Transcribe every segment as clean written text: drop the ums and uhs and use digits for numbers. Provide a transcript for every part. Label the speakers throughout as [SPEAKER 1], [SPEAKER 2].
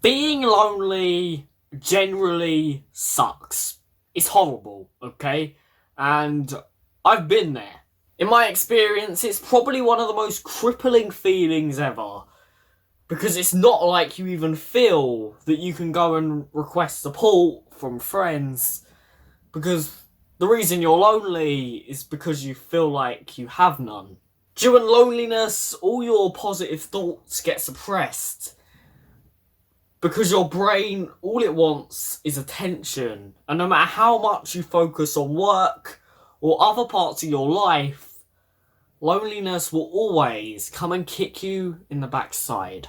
[SPEAKER 1] Being lonely generally sucks. It's horrible, okay? And I've been there. In my experience, it's probably one of the most crippling feelings ever. Because it's not like you even feel that you can go and request support from friends. Because the reason you're lonely is because you feel like you have none. During loneliness, all your positive thoughts get suppressed. Because your brain, all it wants is attention. And no matter how much you focus on work or other parts of your life, loneliness will always come and kick you in the backside.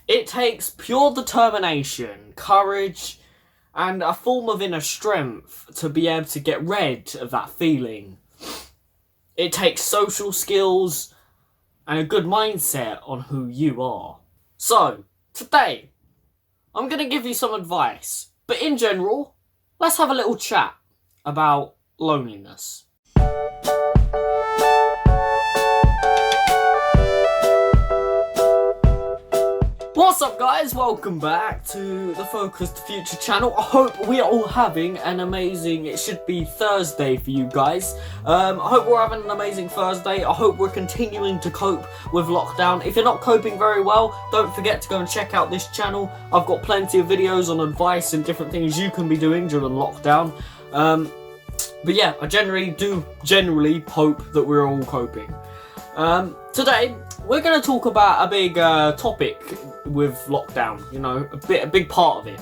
[SPEAKER 1] It takes pure determination, courage, and a form of inner strength to be able to get rid of that feeling. It takes social skills and a good mindset on who you are. So, today, I'm going to give you some advice, but in general, let's have a little chat about loneliness. What's up guys, welcome back to the Focused Future channel. I hope we are all having an amazing, it should be Thursday for you guys. I hope we're having an amazing Thursday. I hope we're continuing to cope with lockdown. If you're not coping very well, don't forget to go and check out this channel. I've got plenty of videos on advice and different things you can be doing during lockdown. But yeah, I generally hope that we're all coping. Today, we're going to talk about a big topic with lockdown, you know, a big part of it,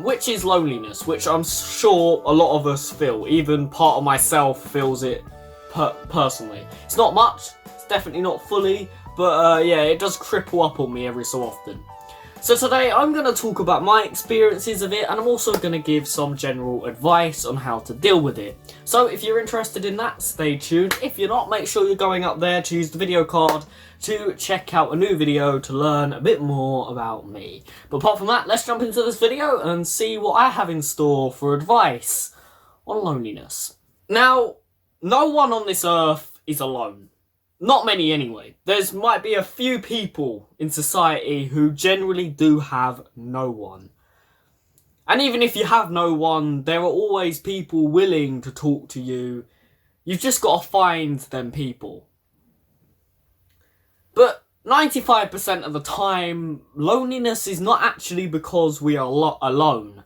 [SPEAKER 1] which is loneliness, which I'm sure a lot of us feel. Even part of myself feels it personally. It's not much, it's definitely not fully, but yeah, it does cripple up on me every so often. So today I'm going to talk about my experiences of it, and I'm also going to give some general advice on how to deal with it. So if you're interested in that, stay tuned. If you're not, make sure you're going up there to use the video card to check out a new video to learn a bit more about me. But apart from that, let's jump into this video and see what I have in store for advice on loneliness. Now, no one on this earth is alone. Not many anyway. There's might be a few people in society who generally do have no one. And even if you have no one, there are always people willing to talk to you. You've just got to find them people. But 95% of the time, loneliness is not actually because we are alone.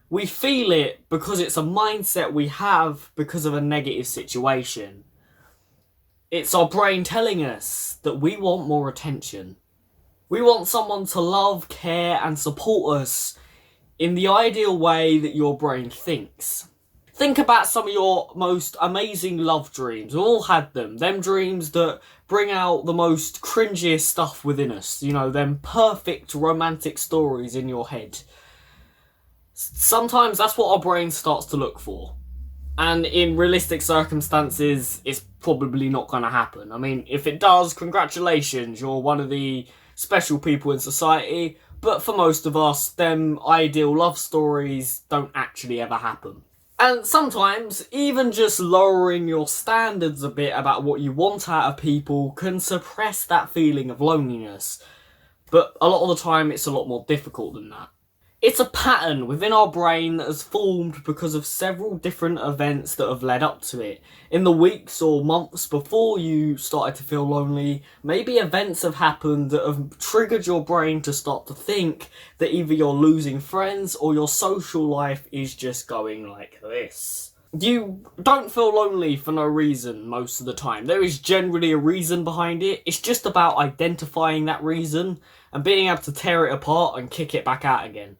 [SPEAKER 1] We feel it because it's a mindset we have because of a negative situation. It's our brain telling us that we want more attention. We want someone to love, care, and support us in the ideal way that your brain thinks. Think about some of your most amazing love dreams. We've all had them. Them dreams that bring out the most cringiest stuff within us. You know, them perfect romantic stories in your head. Sometimes that's what our brain starts to look for. And in realistic circumstances, it's probably not going to happen. I mean, if it does, congratulations, you're one of the special people in society. But for most of us, them ideal love stories don't actually ever happen. And sometimes, even just lowering your standards a bit about what you want out of people can suppress that feeling of loneliness. But a lot of the time, it's a lot more difficult than that. It's a pattern within our brain that has formed because of several different events that have led up to it. In the weeks or months before you started to feel lonely, maybe events have happened that have triggered your brain to start to think that either you're losing friends or your social life is just going like this. You don't feel lonely for no reason most of the time. There is generally a reason behind it. It's just about identifying that reason and being able to tear it apart and kick it back out again.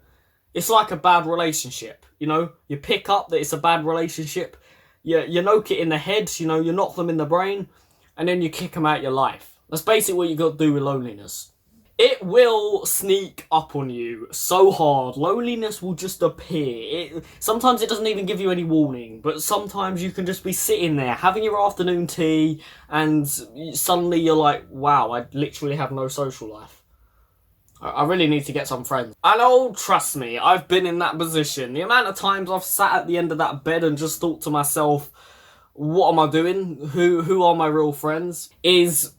[SPEAKER 1] It's like a bad relationship, you know? You pick up that it's a bad relationship, you knock it in the head, you know, you knock them in the brain, and then you kick them out your life. That's basically what you got to do with loneliness. It will sneak up on you so hard. Loneliness will just appear. Sometimes it doesn't even give you any warning, but sometimes you can just be sitting there having your afternoon tea, and suddenly you're like, wow, I literally have no social life. I really need to get some friends. And oh, trust me, I've been in that position. The amount of times I've sat at the end of that bed and just thought to myself, what am I doing? Who are my real friends? Is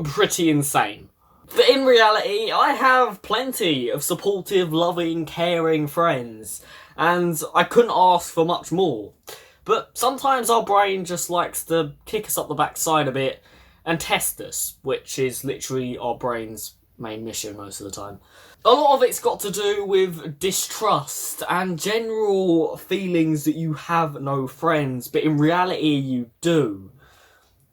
[SPEAKER 1] pretty insane. But in reality, I have plenty of supportive, loving, caring friends, and I couldn't ask for much more. But sometimes our brain just likes to kick us up the backside a bit and test us, which is literally our brain's main mission most of the time. A lot of it's got to do with distrust and general feelings that you have no friends, but in reality you do.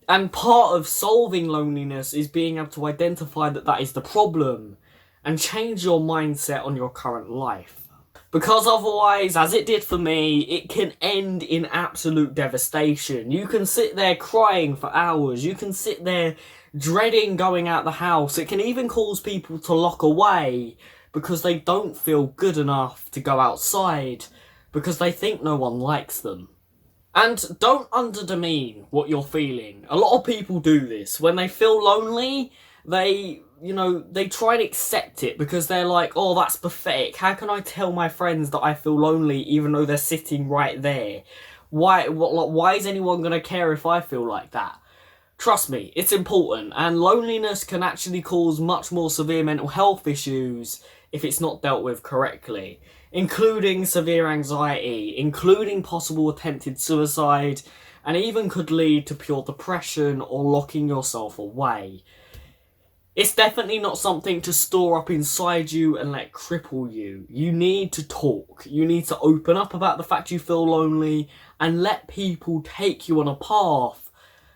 [SPEAKER 1] And part of solving loneliness is being able to identify that that is the problem and change your mindset on your current life. Because otherwise, as it did for me, it can end in absolute devastation. You can sit there crying for hours. You can sit there dreading going out the house. It can even cause people to lock away because they don't feel good enough to go outside because they think no one likes them. And don't underdemean what you're feeling. A lot of people do this. When they feel lonely, they try and accept it because they're like, oh, that's pathetic. How can I tell my friends that I feel lonely even though they're sitting right there? Why is anyone going to care if I feel like that? Trust me, it's important, and loneliness can actually cause much more severe mental health issues if it's not dealt with correctly, including severe anxiety, including possible attempted suicide, and even could lead to pure depression or locking yourself away. It's definitely not something to store up inside you and let cripple you. You need to talk. You need to open up about the fact you feel lonely and let people take you on a path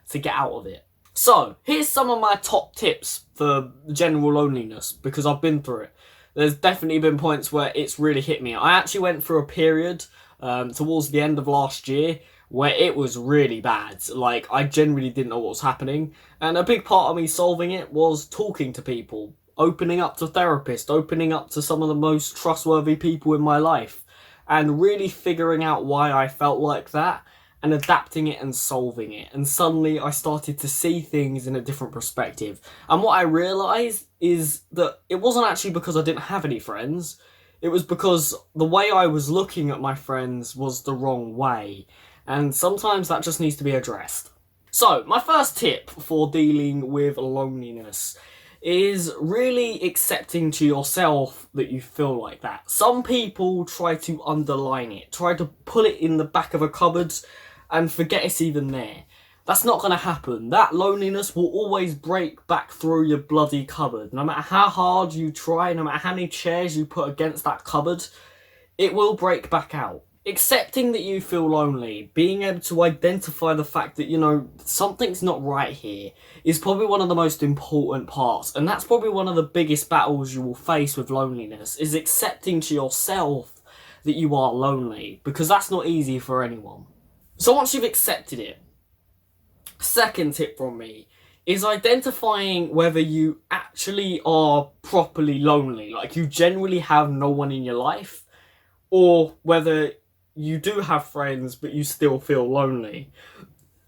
[SPEAKER 1] to get out of it. So, here's some of my top tips for general loneliness, because I've been through it. There's definitely been points where it's really hit me. I actually went through a period towards the end of last year where it was really bad. Like, I genuinely didn't know what was happening. And a big part of me solving it was talking to people, opening up to therapists, opening up to some of the most trustworthy people in my life, and really figuring out why I felt like that and adapting it and solving it. And suddenly I started to see things in a different perspective. And what I realised is that it wasn't actually because I didn't have any friends. It was because the way I was looking at my friends was the wrong way. And sometimes that just needs to be addressed. So, my first tip for dealing with loneliness is really accepting to yourself that you feel like that. Some people try to underline it, try to pull it in the back of a cupboard and forget it's even there. That's not going to happen. That loneliness will always break back through your bloody cupboard. No matter how hard you try, no matter how many chairs you put against that cupboard, it will break back out. Accepting that you feel lonely, being able to identify the fact that, something's not right here is probably one of the most important parts. And that's probably one of the biggest battles you will face with loneliness, is accepting to yourself that you are lonely, because that's not easy for anyone. So once you've accepted it, second tip from me is identifying whether you actually are properly lonely, like you genuinely have no one in your life, or whether you do have friends but you still feel lonely.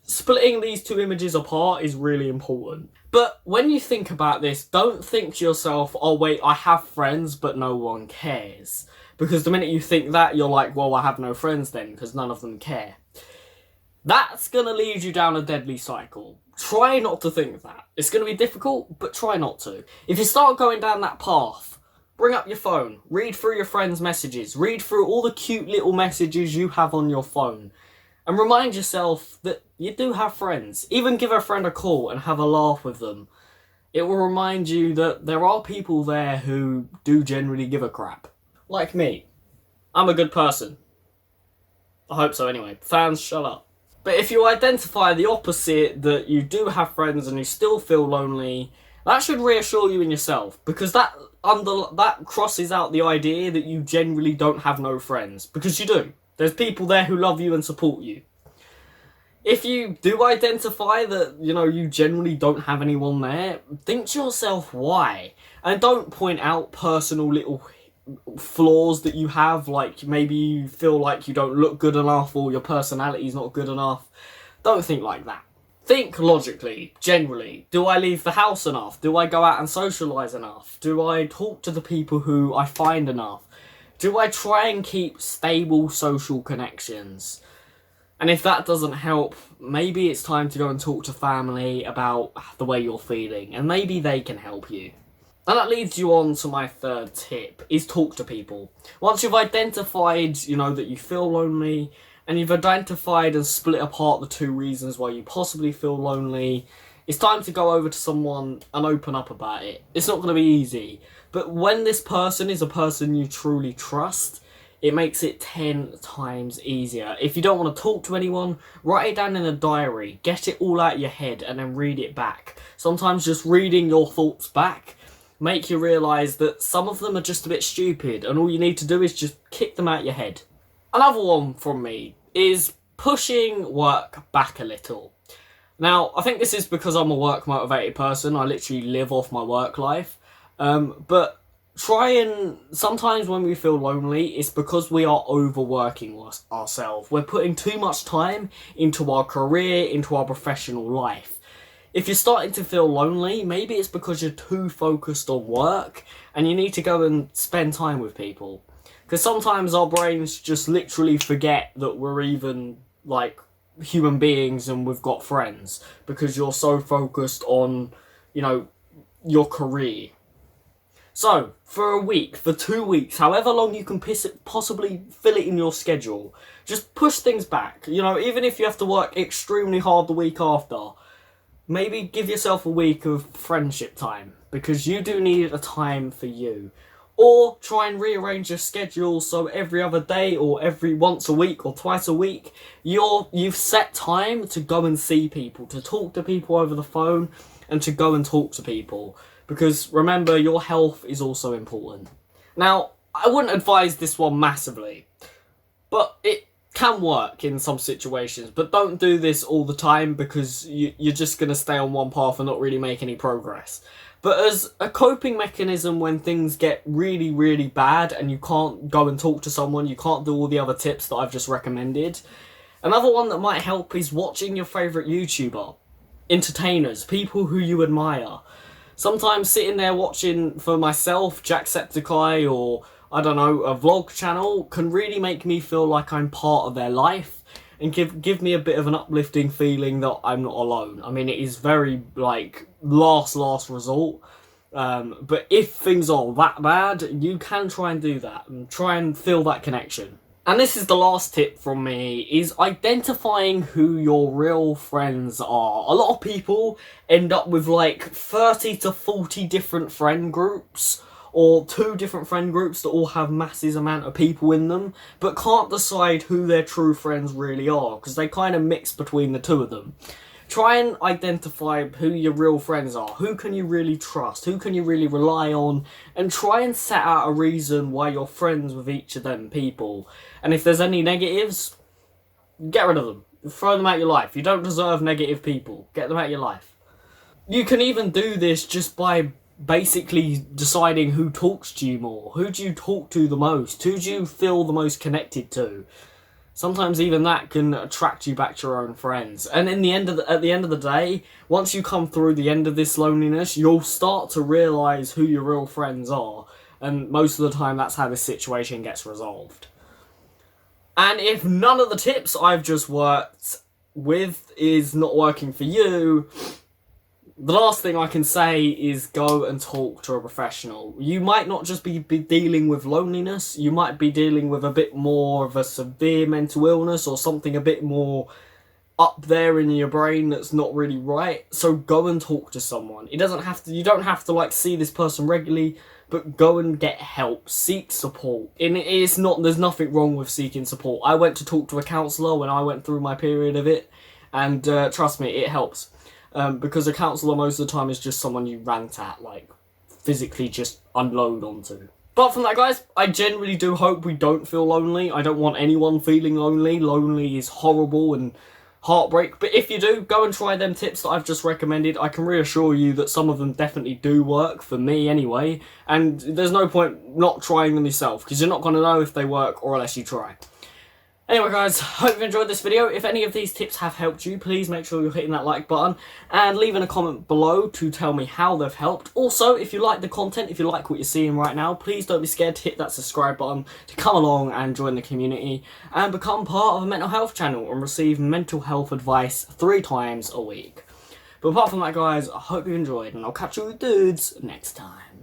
[SPEAKER 1] Splitting these two images apart is really important. But when you think about this, don't think to yourself, oh wait, I have friends but no one cares. Because the minute you think that, you're like, well, I have no friends then, because none of them care. That's going to lead you down a deadly cycle. Try not to think that. It's going to be difficult, but try not to. If you start going down that path, bring up your phone, read through your friends' messages, read through all the cute little messages you have on your phone, and remind yourself that you do have friends. Even give a friend a call and have a laugh with them. It will remind you that there are people there who do generally give a crap. Like me. I'm a good person. I hope so anyway. Fans, shut up. But if you identify the opposite, that you do have friends and you still feel lonely, that should reassure you in yourself, because that crosses out the idea that you generally don't have no friends, because you do. There's people there who love you and support you. If you do identify that, you generally don't have anyone there, think to yourself why. And don't point out personal little flaws that you have, like maybe you feel like you don't look good enough or your personality is not good enough. Don't think like that. Think logically, generally. Do I leave the house enough? Do I go out and socialise enough? Do I talk to the people who I find enough? Do I try and keep stable social connections? And if that doesn't help, maybe it's time to go and talk to family about the way you're feeling, and maybe they can help you. And that leads you on to my third tip, is talk to people. Once you've identified, that you feel lonely, and you've identified and split apart the two reasons why you possibly feel lonely, it's time to go over to someone and open up about it. It's not going to be easy, but when this person is a person you truly trust, it makes it 10 times easier. If you don't want to talk to anyone, write it down in a diary, get it all out of your head, and then read it back. Sometimes just reading your thoughts back make you realise that some of them are just a bit stupid, and all you need to do is just kick them out your head. Another one from me is pushing work back a little. Now, I think this is because I'm a work motivated person. I literally live off my work life. But sometimes when we feel lonely, it's because we are overworking ourselves. We're putting too much time into our career, into our professional life. If you're starting to feel lonely, maybe it's because you're too focused on work and you need to go and spend time with people. Because sometimes our brains just literally forget that we're even, human beings and we've got friends. Because you're so focused on, your career. So, for a week, for 2 weeks, however long you can possibly fill it in your schedule, just push things back. Even if you have to work extremely hard the week after, maybe give yourself a week of friendship time, because you do need a time for you. Or try and rearrange your schedule so every other day or every once a week or twice a week, you've set time to go and see people, to talk to people over the phone, and to go and talk to people. Because remember, your health is also important. Now, I wouldn't advise this one massively, but it can work in some situations, but don't do this all the time, because you're just going to stay on one path and not really make any progress. But as a coping mechanism when things get really, really bad and you can't go and talk to someone, you can't do all the other tips that I've just recommended, another one that might help is watching your favourite YouTuber, entertainers, people who you admire. Sometimes sitting there watching, for myself, Jacksepticeye or a vlog channel can really make me feel like I'm part of their life and give me a bit of an uplifting feeling that I'm not alone. I mean, it is very, last resort. But if things are that bad, you can try and do that and try and feel that connection. And this is the last tip from me, is identifying who your real friends are. A lot of people end up with 30 to 40 different friend groups, or 2 different friend groups that all have massive amount of people in them, but can't decide who their true friends really are, because they kind of mix between the 2 of them. Try and identify who your real friends are. Who can you really trust? Who can you really rely on? And try and set out a reason why you're friends with each of them people. And if there's any negatives, get rid of them. Throw them out your life. You don't deserve negative people. Get them out your life. You can even do this just by basically deciding who talks to you more. Who do you talk to the most? Who do you feel the most connected to? Sometimes even that can attract you back to your own friends. And at the end of the day, once you come through the end of this loneliness, you'll start to realise who your real friends are. And most of the time, that's how this situation gets resolved. And if none of the tips I've just worked with is not working for you, the last thing I can say is go and talk to a professional. You might not just be dealing with loneliness, you might be dealing with a bit more of a severe mental illness or something a bit more up there in your brain that's not really right. So go and talk to someone. You don't have to see this person regularly, but go and get help. Seek support. And there's nothing wrong with seeking support. I went to talk to a counsellor when I went through my period of it, and trust me, it helps. Because a counsellor most of the time is just someone you rant at, physically just unload onto. Apart from that, guys, I genuinely do hope we don't feel lonely. I don't want anyone feeling lonely. Lonely is horrible and heartbreak. But if you do, go and try them tips that I've just recommended. I can reassure you that some of them definitely do work, for me anyway. And there's no point not trying them yourself, because you're not going to know if they work or unless you try. Anyway guys, hope you enjoyed this video. If any of these tips have helped you, please make sure you're hitting that like button and leaving a comment below to tell me how they've helped. Also, if you like the content, if you like what you're seeing right now, please don't be scared to hit that subscribe button to come along and join the community and become part of a mental health channel and receive mental health advice 3 times a week. But apart from that, guys, I hope you enjoyed, and I'll catch you dudes next time.